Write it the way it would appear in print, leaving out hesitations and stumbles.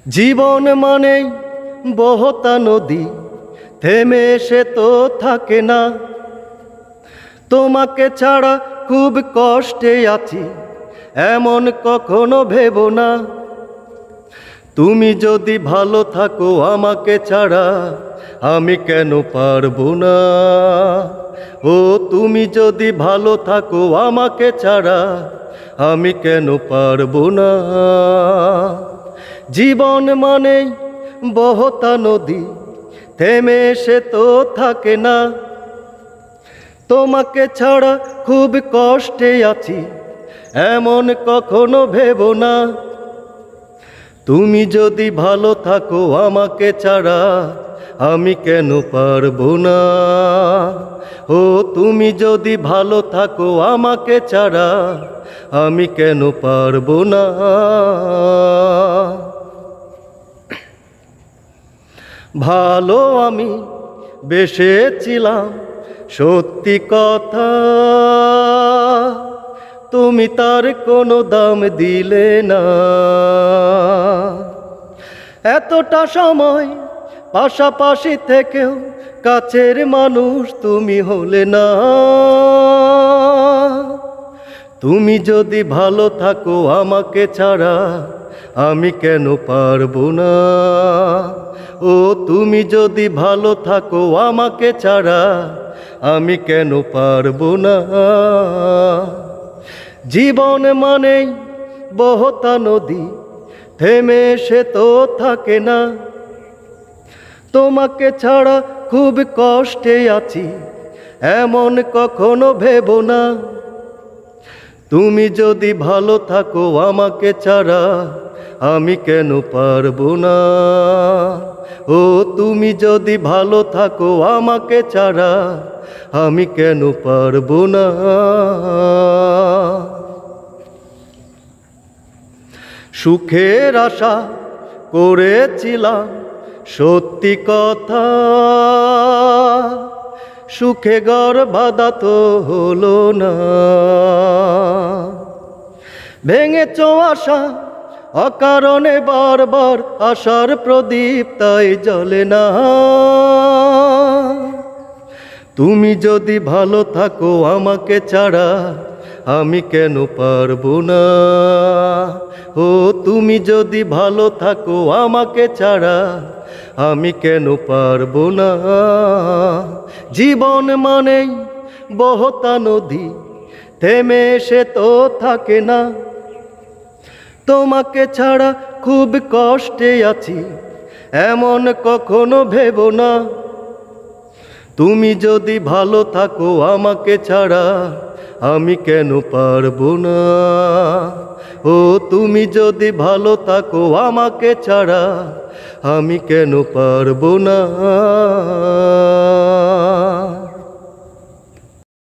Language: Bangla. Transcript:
জীবন মানেই বহতা নদী, থেমে সে তো থাকে না। তোমাকে ছাড়া খুব কষ্টে আছি, এমন কখনো ভেবো না। তুমি যদি ভালো থাকো আমাকে ছাড়া, আমি কেন পারবো না? ও তুমি যদি ভালো থাকো আমাকে ছাড়া, আমি কেন পারবো না? জীবন মানেই বহতা নদী, থেমে সে তো থাকে না। তোমাকে ছাড়া খুব কষ্টে আছি, এমন কখনো ভেবো না। তুমি যদি ভালো থাকো আমাকে ছাড়া, আমি কেন পারবো না? ও তুমি যদি ভালো থাকো আমাকে ছাড়া, আমি কেন পারবো না? ভালো আমি বেসেছিলাম, সত্যি কথা, তুমি তার কোনো দাম দিলে না। এতটা সময় পাশাপাশি থেকেও কাছের মানুষ তুমি হলে না। তুমি যদি ভালো থাকো আমাকে ছাড়া, আমি কেন পারবো না? ও তুমি যদি ভালো থাকো আমাকে ছাড়া, আমি কেন পারবো না? জীবন মানেই বহতা নদী, থেমে সে তো থাকে না। তোমাকে ছাড়া খুব কষ্টে আছি, এমন কখনো ভেবো না। তুমি যদি ভালো থাকো আমাকে ছাড়া, আমি কেন পারবো না? ও তুমি যদি ভালো থাকো আমাকে ছাড়া, আমি কেন পারবো না? সুখের আশা করেছিলাম, সত্যি কথা, সুখে ঘর বাঁধা তো হলো না। ভেঙেছ আশা অকারণে, বারবার আশার প্রদীপ তাই জ্বলে না। তুমি যদি ভালো থাকো আমাকে ছাড়া, আমি কেন পারবো না? ও তুমি যদি ভালো থাকো আমাকে ছাড়া, আমি কেন পারবো না? জীবন মানেই বহতা নদী, থেমে সে তো থাকে না। তোমাকে ছাড়া খুব কষ্টে আছি, এমন কখনো ভেবো না। তুমি যদি ভালো থাকো আমাকে ছাড়া, আমি কেন পারবো না? ও তুমি যদি ভালো থাকো আমাকে ছাড়া, আমি কেন পারবো না?